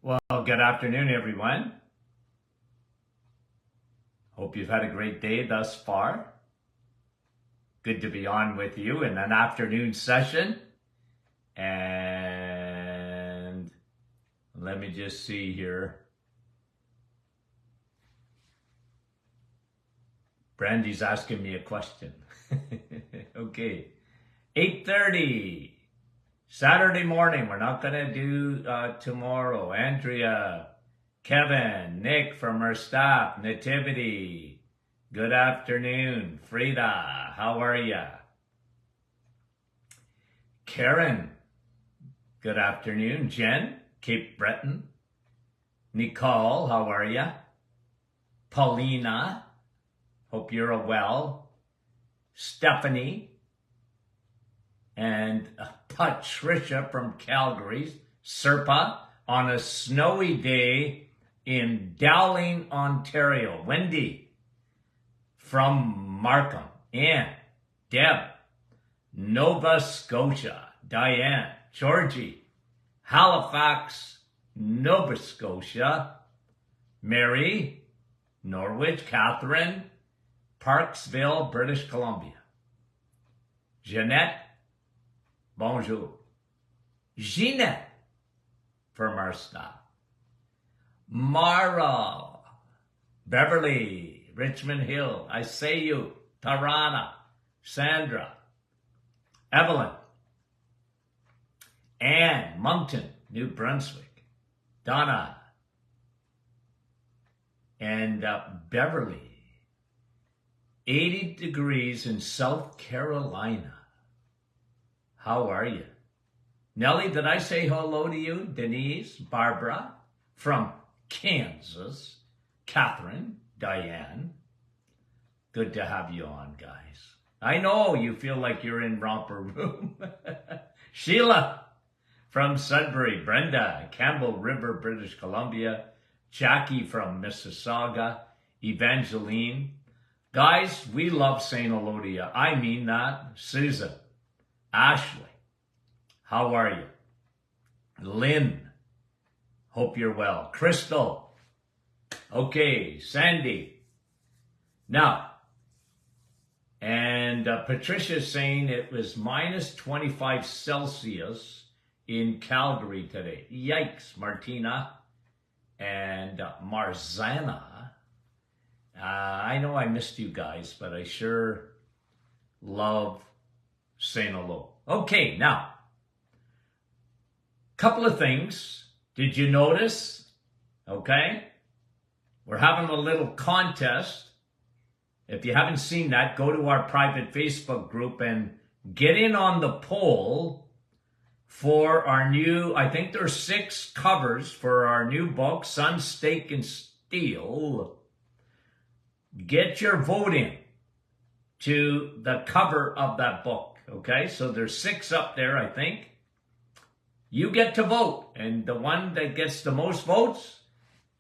Well, good afternoon, everyone. Hope you've had a great day thus far. Good to be on with you in an afternoon session. And let me just see here. Brandy's asking me a question. Okay. 8:30. Saturday morning. We're not going to do tomorrow. Andrea, Kevin, Nick from our staff, Nativity. Good afternoon. Frida, how are ya? Karen, good afternoon. Jen, Cape Breton. Nicole, how are ya? Paulina, hope you're well. Stephanie, and Patricia from Calgary, Serpa, on a snowy day in Dowling, Ontario. Wendy from Markham, Ann, Deb, Nova Scotia, Diane, Georgie, Halifax, Nova Scotia, Mary, Norwich, Catherine, Parksville, British Columbia, Jeanette, bonjour. Jeanette from our staff. Mara, Beverly, Richmond Hill, I say you, Tarana, Sandra, Evelyn, Anne, Moncton, New Brunswick, Donna, and Beverly. 80 degrees in South Carolina. How are you? Nellie, did I say hello to you? Denise, Barbara from Kansas, Catherine, Diane. Good to have you on, guys. I know you feel like you're in romper room. Sheila from Sudbury, Brenda, Campbell River, British Columbia, Jackie from Mississauga, Evangeline. Guys, we love St. Elodia. I mean that. Susan, Ashley, how are you? Lynn, hope you're well. Crystal, okay. Sandy, now, and Patricia's saying it was minus 25 Celsius in Calgary today. Yikes, Martina and Marzana. I know I missed you guys, but I sure love St. Elo. Okay, now, couple of things. Did you notice? Okay, we're having a little contest. If you haven't seen that, go to our private Facebook group and get in on the poll for our new, I think there's 6 covers for our new book, Sun, Steak, and Steel. Get your vote in to the cover of that book, okay? So there's 6 up there, I think. You get to vote, and the one that gets the most votes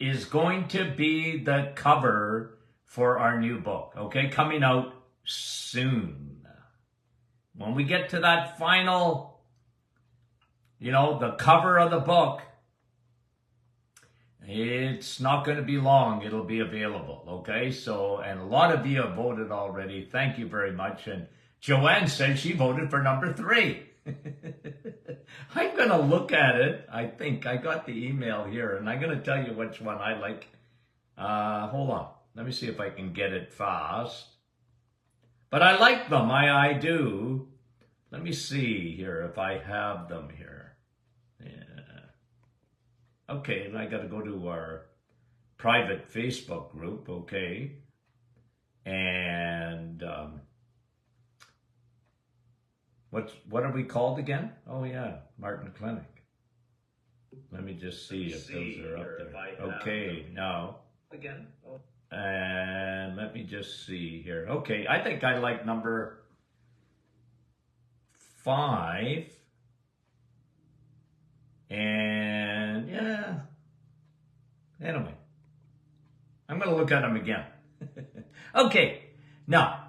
is going to be the cover for our new book, okay? Coming out soon. When we get to that final, the cover of the book, it's not going to be long. It'll be available, okay? So, and a lot of you have voted already. Thank you very much. And Joanne said she voted for number 3. I'm going to look at it. I think I got the email here, and I'm going to tell you which one I like. Hold on. Let me see if I can get it fast. But I like them. I do. Let me see here if I have them here. Yeah. Okay, I got to go to our private Facebook group, okay? And what are we called again? Oh yeah, Martin Clinic. Let me just see if those are up there. Okay, now again. And let me just see here. Okay, I think I like number 5. And yeah, anyway, I'm going to look at them again. Okay, now,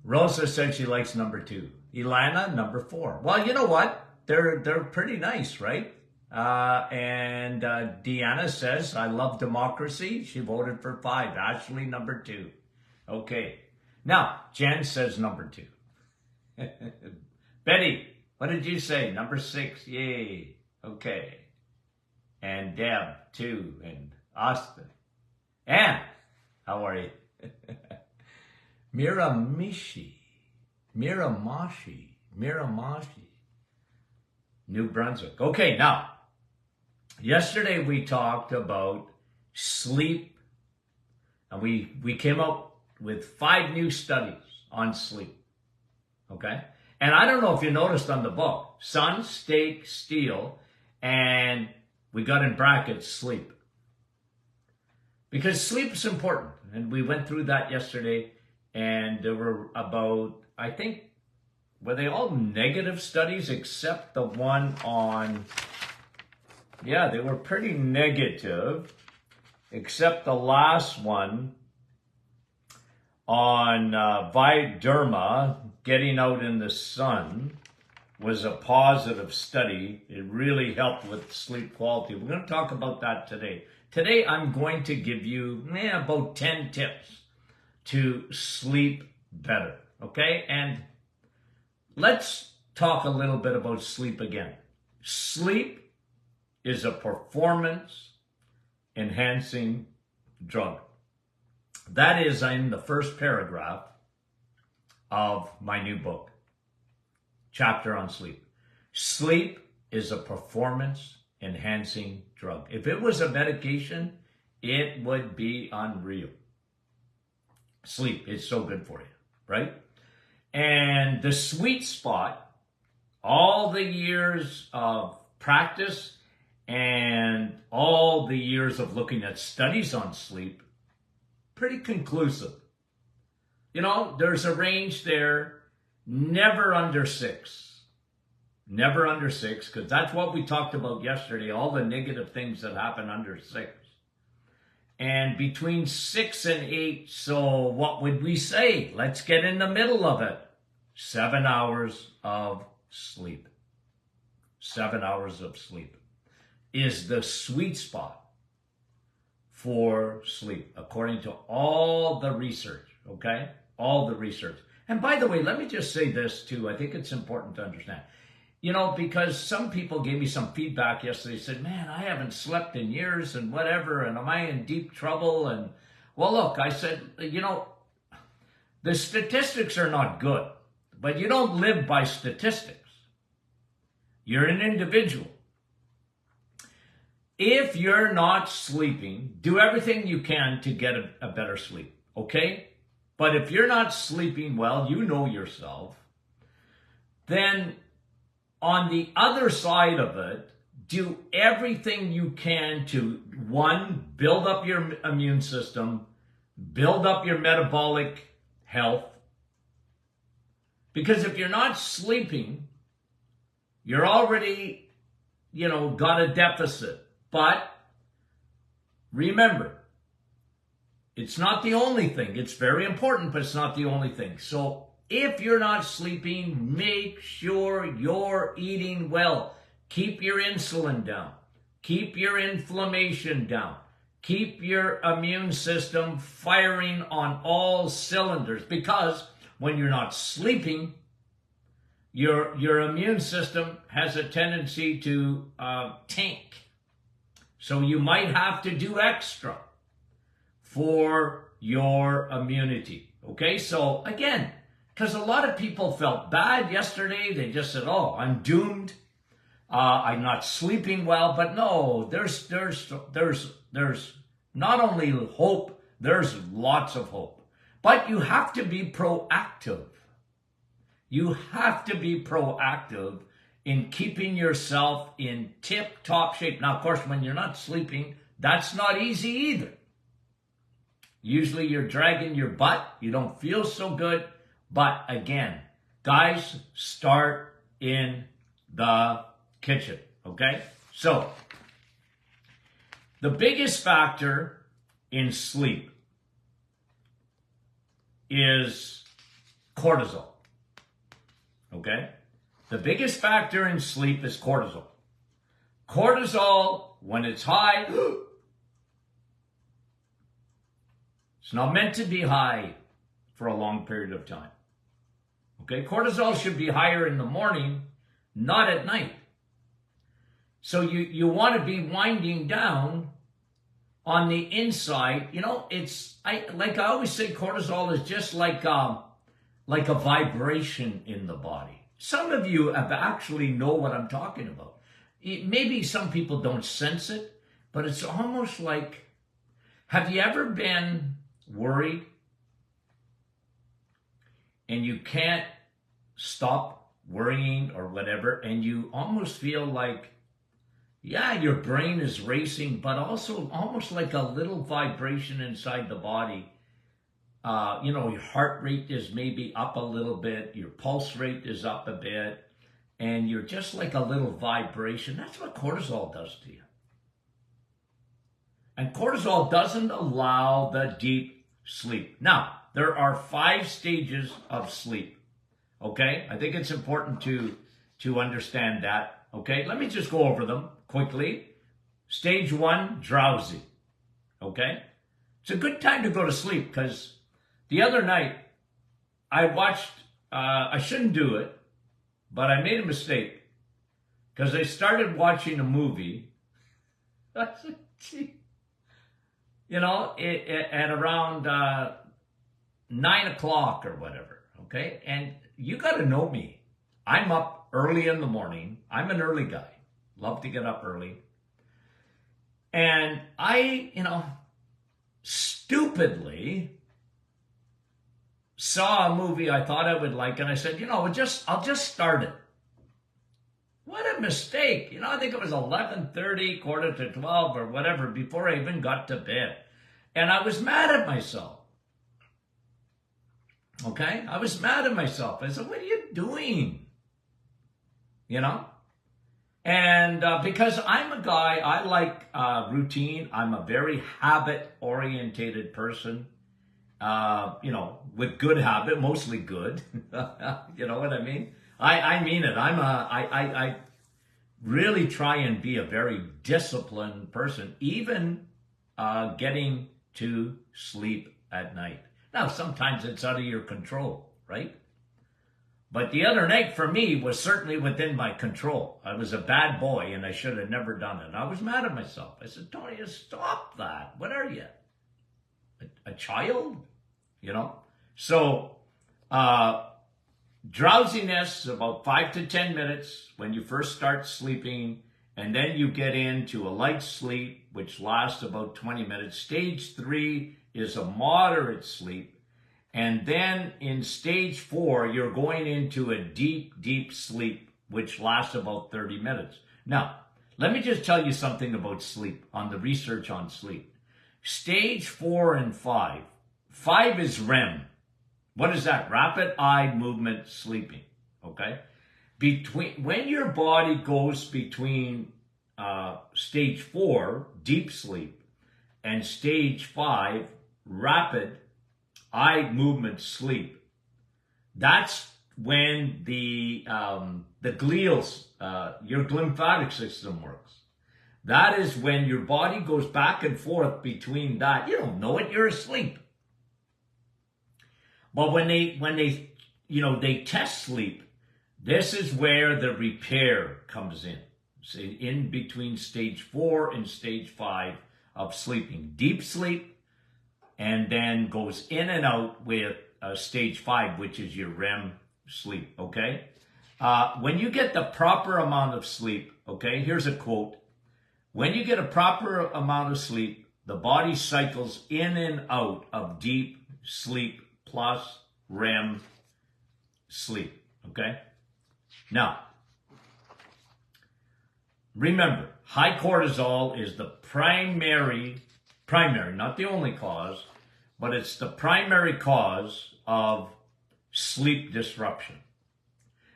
Rosa said she likes number 2. Ilana, number 4. Well, you know what? They're pretty nice, right? And Deanna says, I love democracy. She voted for 5. Ashley, number 2. Okay. Now, Jen says number 2. Betty, what did you say? Number 6. Yay. Okay. And Deb, 2. And Austin. Anne, how are you? Miramashi. New Brunswick. Okay, now, yesterday we talked about sleep, and we came up with 5 new studies on sleep. Okay? And I don't know if you noticed on the book, sun, steak, steel, and we got in brackets sleep. Because sleep is important. And we went through that yesterday, and there were about, I think, were they all negative studies except the one on, yeah, they were pretty negative, except the last one on Viderma, getting out in the sun, was a positive study. It really helped with sleep quality. We're going to talk about that today. Today, I'm going to give you about 10 tips to sleep better, okay? And let's talk a little bit about sleep again. Sleep is a performance-enhancing drug. That is in the first paragraph of my new book, chapter on sleep. Sleep is a performance-enhancing drug. If it was a medication, it would be unreal. Sleep is so good for you, right? And the sweet spot, all the years of practice and all the years of looking at studies on sleep, pretty conclusive. You know, there's a range there, never under 6. Never under 6, because that's what we talked about yesterday, all the negative things that happen under 6. And between 6 and 8, so what would we say? Let's get in the middle of it. 7 hours of sleep. 7 hours of sleep is the sweet spot for sleep, according to all the research, okay? All the research. And by the way, let me just say this too. I think it's important to understand. You know, because some people gave me some feedback yesterday, said, man, I haven't slept in years and whatever, and am I in deep trouble? And, well, look, I said, you know, the statistics are not good, but you don't live by statistics. You're an individual. If you're not sleeping, do everything you can to get a better sleep, okay? But if you're not sleeping well, you know yourself, then on the other side of it, do everything you can to, 1, build up your immune system, build up your metabolic health. Because if you're not sleeping, you're already, got a deficit. But remember, it's not the only thing. It's very important, but it's not the only thing. So if you're not sleeping, make sure you're eating well. Keep your insulin down. Keep your inflammation down. Keep your immune system firing on all cylinders. Because when you're not sleeping, your immune system has a tendency to tank. So you might have to do extra for your immunity. Okay, so again, because a lot of people felt bad yesterday. They just said, oh, I'm doomed. I'm not sleeping well. But no, there's not only hope, there's lots of hope. But you have to be proactive. You have to be proactive in keeping yourself in tip-top shape. Now, of course, when you're not sleeping, that's not easy either. Usually you're dragging your butt. You don't feel so good. But again, guys, start in the kitchen, okay? So, the biggest factor in sleep is cortisol, okay? The biggest factor in sleep is cortisol. Cortisol, when it's high, it's not meant to be high for a long period of time. Okay, cortisol should be higher in the morning, not at night. So you want to be winding down on the inside. You know, I always say, cortisol is just like a vibration in the body. Some of you have actually know what I'm talking about. Maybe some people don't sense it, but it's almost like, have you ever been worried and you can't stop worrying or whatever, and you almost feel like, yeah, your brain is racing, but also almost like a little vibration inside the body. Your heart rate is maybe up a little bit, your pulse rate is up a bit, and you're just like a little vibration. That's what cortisol does to you. And cortisol doesn't allow the deep sleep. Now, there are 5 stages of sleep. Okay? I think it's important to understand that. Okay? Let me just go over them quickly. Stage 1, drowsy. Okay? It's a good time to go to sleep, because the other night I watched, I shouldn't do it, but I made a mistake, because I started watching a movie, at around 9 o'clock or whatever, okay? And you got to know me. I'm up early in the morning. I'm an early guy. Love to get up early. And I, stupidly saw a movie I thought I would like, and I said, I'll just start it. What a mistake. I think it was 11:30, quarter to 12 or whatever, before I even got to bed. And I was mad at myself. Okay? I was mad at myself. I said, what are you doing? And because I'm a guy, I like routine. I'm a very habit-orientated person. With good habit, mostly good. You know what I mean? I mean it. I really try and be a very disciplined person, even getting to sleep at night. Now, sometimes it's out of your control, right? But the other night for me was certainly within my control. I was a bad boy and I should have never done it. I was mad at myself. I said, Tony, stop that. What are you? A child? So drowsiness is about 5 to 10 minutes when you first start sleeping, and then you get into a light sleep, which lasts about 20 minutes. Stage 3 is a moderate sleep. And then in stage 4, you're going into a deep, deep sleep, which lasts about 30 minutes. Now, let me just tell you something about sleep, on the research on sleep. Stage 4 and 5. 5 is REM. What is that? Rapid eye movement sleeping. Okay? When your body goes between stage 4, deep sleep, and stage 5, rapid eye movement sleep, that's when the glials, your lymphatic system works. That is when your body goes back and forth between that. You don't know it, you're asleep. But when they test sleep, this is where the repair comes in. So in between stage 4 and stage 5 of sleeping. Deep sleep, and then goes in and out with stage 5, which is your REM sleep, okay? When you get the proper amount of sleep, okay, here's a quote. When you get a proper amount of sleep, the body cycles in and out of deep sleep plus REM sleep, okay? Now, remember, high cortisol is the primary, not the only cause, but it's the primary cause of sleep disruption.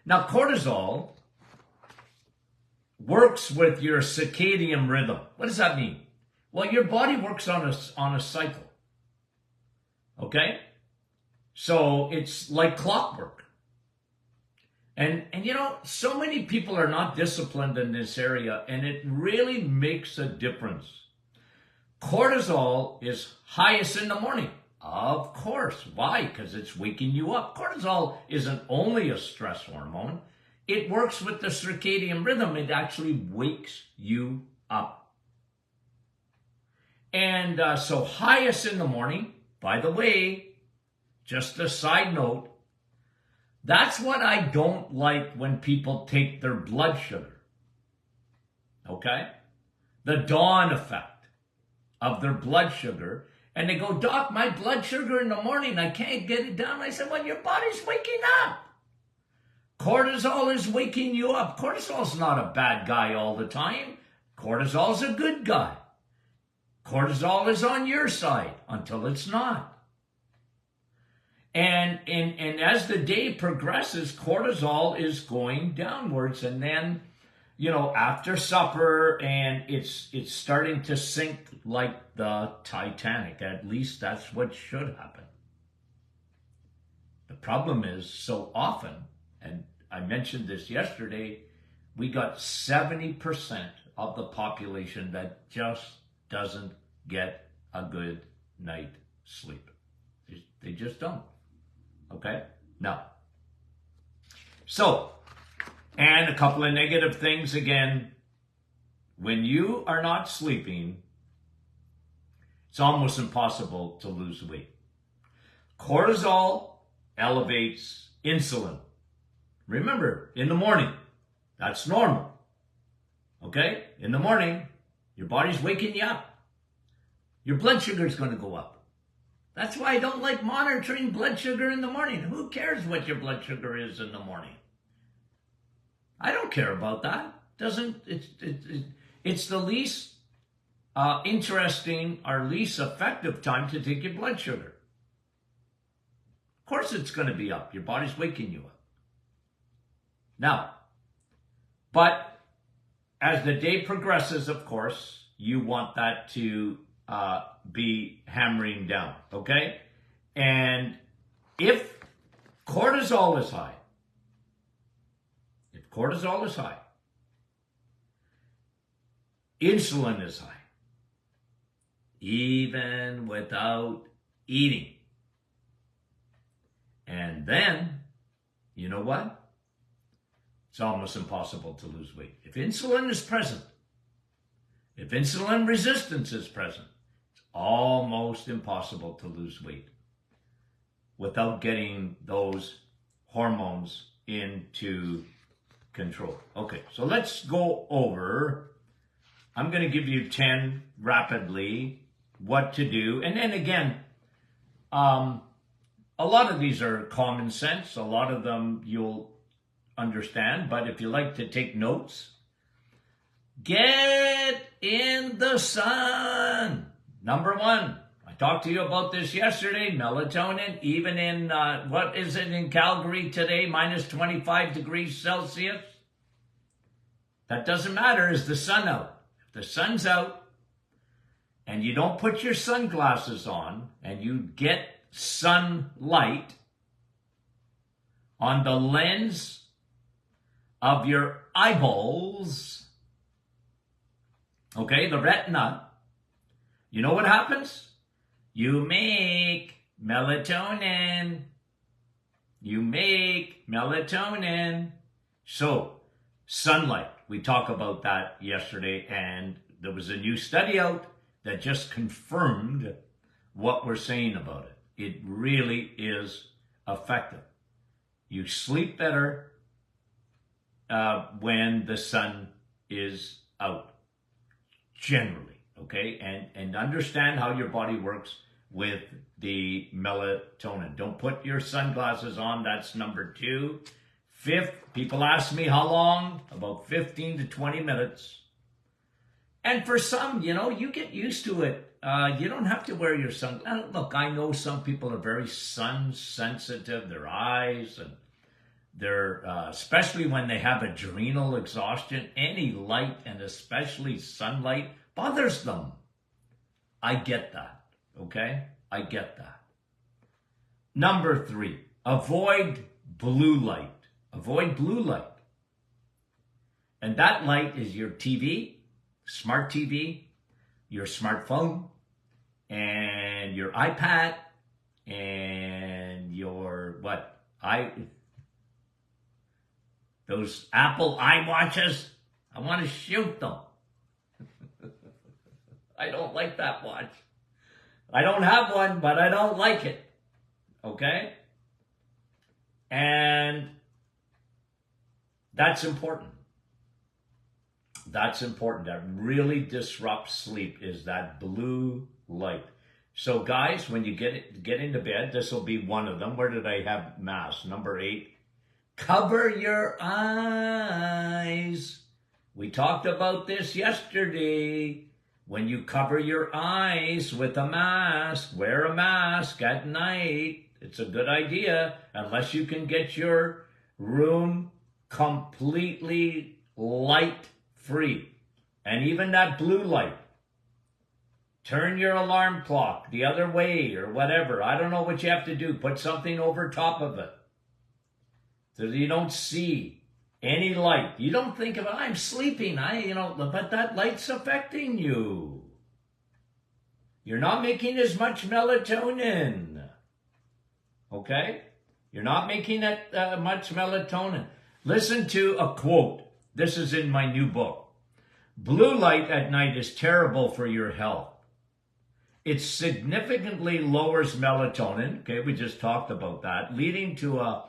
Now, cortisol works with your circadian rhythm. What does that mean? Well, your body works on a cycle. Okay? So it's like clockwork. And you know, so many people are not disciplined in this area, and it really makes a difference. Cortisol is highest in the morning. Of course. Why? Because it's waking you up. Cortisol isn't only a stress hormone. It works with the circadian rhythm. It actually wakes you up. And so highest in the morning, by the way, just a side note, that's what I don't like when people take their blood sugar. Okay? The dawn effect of their blood sugar. And they go, Doc, my blood sugar in the morning, I can't get it down. I said, well, your body's waking up. Cortisol is waking you up. Cortisol's not a bad guy all the time. Cortisol's a good guy. Cortisol is on your side until it's not. And as the day progresses, cortisol is going downwards. And then, you know, after supper, and it's starting to sink like the Titanic. At least that's what should happen. The problem is, so often, and I mentioned this yesterday, we got 70% of the population that just doesn't get a good night sleep. They just don't. Okay? Now, so, and a couple of negative things again. When you are not sleeping, it's almost impossible to lose weight. Cortisol elevates insulin. Remember, in the morning, that's normal. Okay? In the morning, your body's waking you up. Your blood sugar is going to go up. That's why I don't like monitoring blood sugar in the morning. Who cares what your blood sugar is in the morning? I don't care about that. It's the least interesting or least effective time to take your blood sugar. Of course it's going to be up. Your body's waking you up. Now, but as the day progresses, of course, you want that to be hammering down, okay? And if cortisol is high, insulin is high, even without eating. And then, you know what? It's almost impossible to lose weight. If insulin is present, if insulin resistance is present, it's almost impossible to lose weight without getting those hormones into control. Okay, so let's go over. I'm going to give you 10 rapidly what to do. And then again, a lot of these are common sense. A lot of them you'll understand. But if you like to take notes, get in the sun. Number one, I talked to you about this yesterday, melatonin, even in, what is it in Calgary today, minus 25 degrees Celsius? That doesn't matter. Is the sun out? If the sun's out and you don't put your sunglasses on and you get sunlight on the lens of your eyeballs, okay, the retina, you know what happens? You make melatonin. You make melatonin. So, sunlight, we talked about that yesterday, and there was a new study out that just confirmed what we're saying about it. It really is effective. You sleep better when the sun is out, generally, okay? And understand how your body works with the melatonin. Don't put your sunglasses on. That's number 2. 5th, people ask me how long? About 15 to 20 minutes. And for some, you know, you get used to it. You don't have to wear your sunglasses. Look, I know some people are very sun sensitive, their eyes, and they're, especially when they have adrenal exhaustion, any light and especially sunlight bothers them. I get that, okay? I get that. Number 3, avoid blue light, Avoid blue light. And that light is your TV, smart TV, your smartphone, and your iPad, and your those Apple iWatches. I want to shoot them. I don't like that watch. I don't have one, but I don't like it. Okay? And that's important. That's important. That really disrupts sleep, is that blue light. So guys, when you get into bed, this will be one of them. Where did I have mask? Number 8. Cover your eyes. We talked about this yesterday. When you cover your eyes with a mask, wear a mask at night. It's a good idea, unless you can get your room completely light free. And even that blue light. Turn your alarm clock the other way or whatever. I don't know what you have to do. Put something over top of it so that you don't see any light. You don't think of, I'm sleeping, but that light's affecting you. You're not making as much melatonin. Okay? You're not making that much melatonin. Listen to a quote. This is in my new book. Blue light at night is terrible for your health. It significantly lowers melatonin. Okay, we just talked about that, leading to a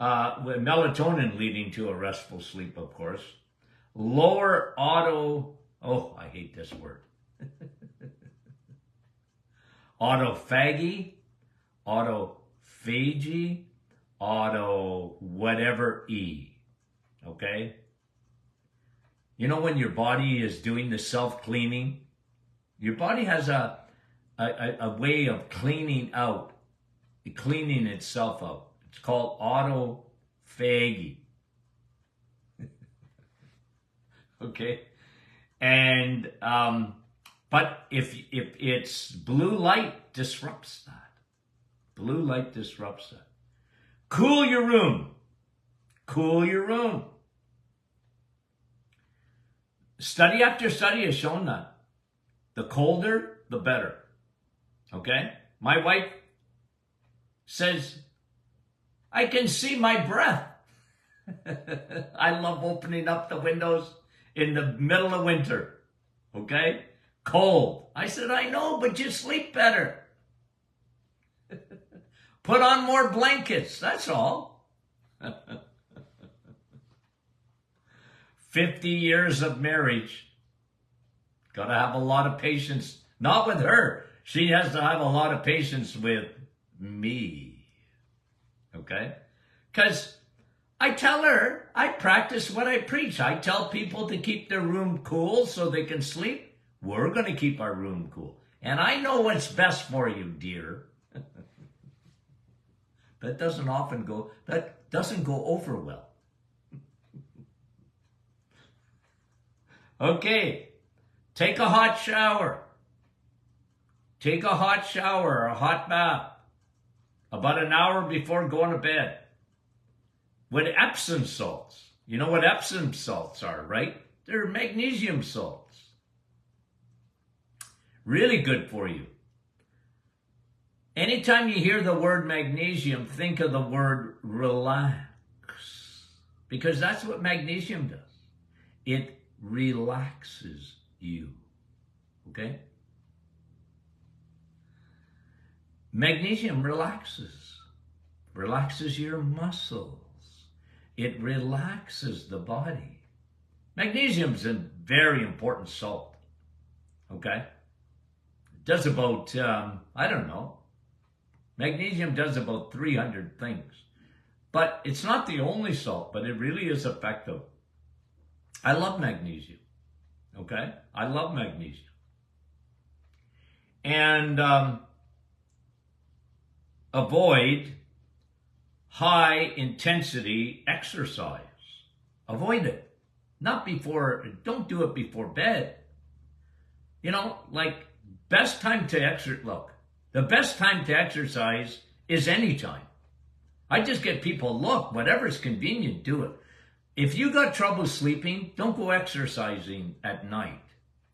melatonin leading to a restful sleep, of course. Lower I hate this word. Autophagy, whatever E. Okay? You know when your body is doing the self-cleaning? Your body has a way of cleaning itself out. It's called autophagy. Okay? And, but if it's blue light disrupts that. Blue light disrupts that. Cool your room. Cool your room. Study after study has shown that. The colder, the better. Okay? My wife says, I can see my breath. I love opening up the windows in the middle of winter. Okay? Cold. I said, I know, but you sleep better. Put on more blankets. That's all. 50 years of marriage. Got to have a lot of patience. Not with her. She has to have a lot of patience with me. Okay? Because I tell her, I practice what I preach. I tell people to keep their room cool so they can sleep. We're going to keep our room cool. And I know what's best for you, dear. That doesn't go over well. Okay. Take a hot shower. Take a hot shower, a hot bath, about an hour before going to bed. With Epsom salts. You know what Epsom salts are, right? They're magnesium salts. Really good for you. Anytime you hear the word magnesium, think of the word relax. Because that's what magnesium does. It relaxes you. Okay? Magnesium relaxes your muscles. It relaxes the body. Magnesium's a very important salt. Okay? It does about, magnesium does about 300 things. But it's not the only salt, but it really is effective. I love magnesium. Okay? I love magnesium. And avoid high intensity exercise. Avoid it. Don't do it before bed. Best time to exercise, the best time to exercise is any time. I just get people, look, whatever's convenient, do it. If you got trouble sleeping, don't go exercising at night.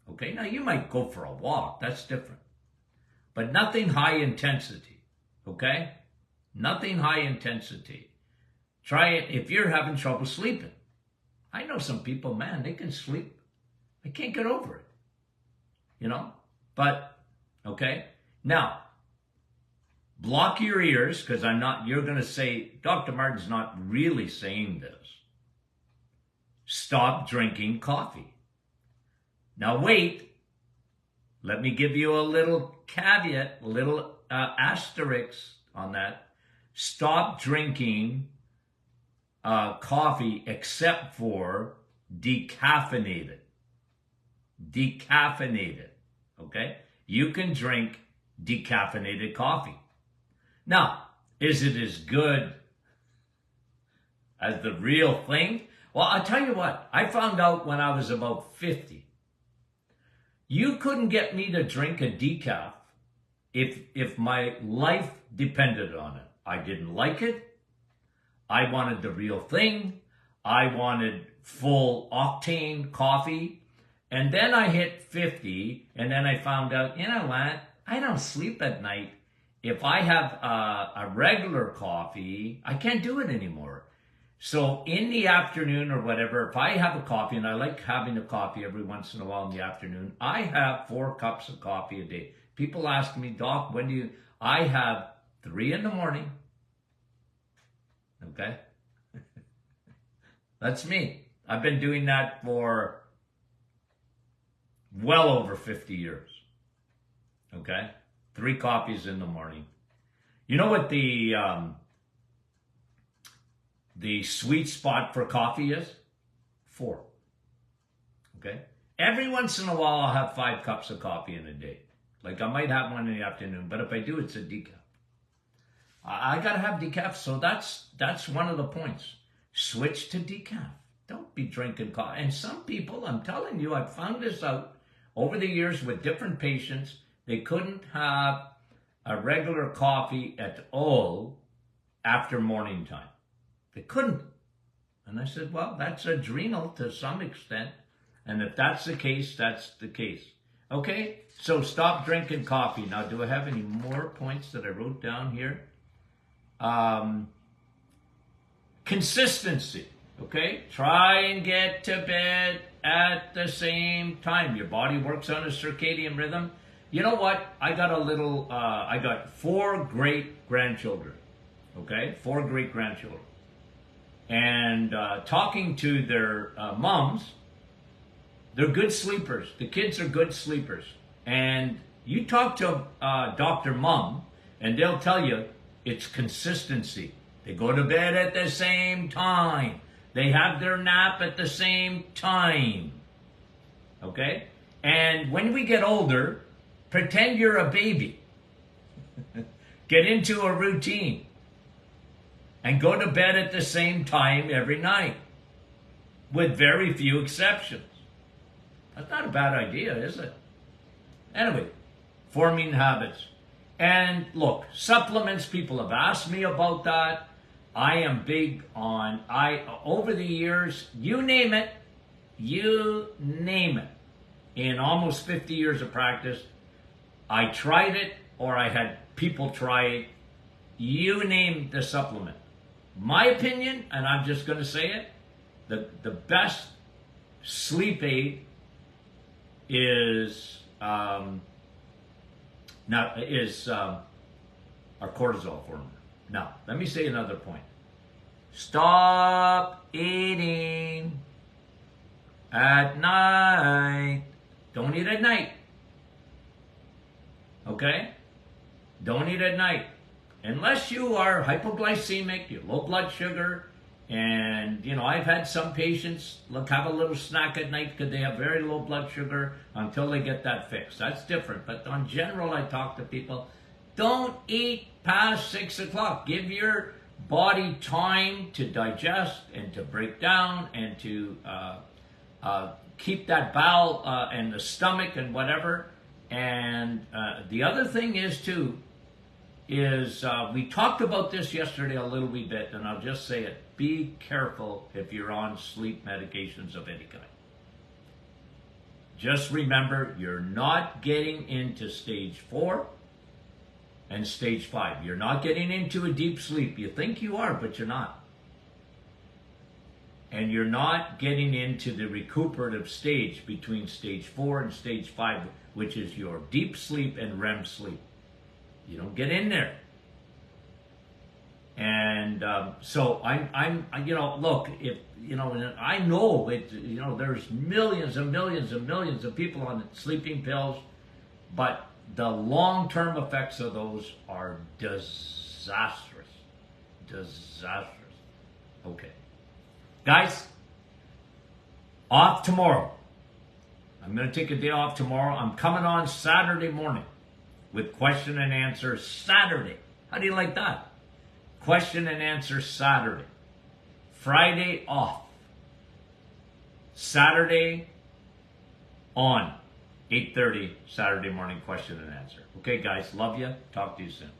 Okay, now you might go for a walk, that's different. But nothing high intensity, okay? Nothing high intensity. Try it if you're having trouble sleeping. I know some people, man, they can sleep. I can't get over it, you know? But, okay? Now, block your ears, because you're going to say, Dr. Martin's not really saying this. Stop drinking coffee. Now wait, let me give you a little caveat, a little asterisk on that. Stop drinking coffee except for decaffeinated. Decaffeinated, okay? You can drink decaffeinated coffee. Now, is it as good as the real thing? Well, I'll tell you what, I found out when I was about 50. You couldn't get me to drink a decaf if my life depended on it. I didn't like it. I wanted the real thing. I wanted full octane coffee. And then I hit 50, and then I found out, you know what? I don't sleep at night. If I have a regular coffee, I can't do it anymore. So in the afternoon or whatever, if I have a coffee, and I like having a coffee every once in a while in the afternoon, I have 4 cups of coffee a day. People ask me, Doc, when do you? I have 3 in the morning. Okay? That's me. I've been doing that for well over 50 years. Okay? 3 coffees in the morning. You know what the sweet spot for coffee is? 4. Okay? Every once in a while, I'll have 5 cups of coffee in a day. Like I might have one in the afternoon, but if I do, it's a decaf. I gotta have decaf, so that's one of the points. Switch to decaf. Don't be drinking coffee. And some people, I'm telling you, I've found this out over the years with different patients, they couldn't have a regular coffee at all after morning time. They couldn't. And I said, well, that's adrenal to some extent. And if that's the case, that's the case. Okay, so stop drinking coffee. Now, do I have any more points that I wrote down here? Consistency. Okay, try and get to bed at the same time. Your body works on a circadian rhythm. You know what? I got 4 great grandchildren. Okay, 4 great grandchildren. And talking to their moms, they're good sleepers. The kids are good sleepers. And you talk to Dr. Mom, and they'll tell you it's consistency. They go to bed at the same time. They have their nap at the same time. Okay? And when we get older, pretend you're a baby. Get into a routine. And go to bed at the same time every night. With very few exceptions. That's not a bad idea, is it? Anyway, forming habits. And look, supplements, people have asked me about that. I am big on, over the years, you name it, in almost 50 years of practice, I tried it or I had people try it. You name the supplement. My opinion, and I'm just going to say it, the best sleep aid is our cortisol formula. Now, let me say another point. Stop eating at night. Don't eat at night. Okay? Don't eat at night. Unless you are hypoglycemic, you have low blood sugar, and, I've had some patients have a little snack at night because they have very low blood sugar until they get that fixed. That's different. But in general, I talk to people, don't eat past 6 o'clock. Give your body time to digest and to break down and to keep that bowel and the stomach and whatever. And the other thing is, too, is we talked about this yesterday a little wee bit, and I'll just say it. Be careful if you're on sleep medications of any kind. Just remember, you're not getting into stage 4 and stage 5. You're not getting into a deep sleep. You think you are, but you're not. And you're not getting into the recuperative stage between stage 4 and stage 5, which is your deep sleep and REM sleep. You don't get in there. And so I'm look, if I know it, there's millions and millions and millions of people on sleeping pills, but the long-term effects of those are disastrous. Disastrous. Okay. Guys, off tomorrow. I'm going to take a day off tomorrow. I'm coming on Saturday morning with question and answer Saturday. How do you like that? Question and answer Saturday. Friday off. Saturday on. 8:30 Saturday morning question and answer. Okay, guys, love you. Talk to you soon.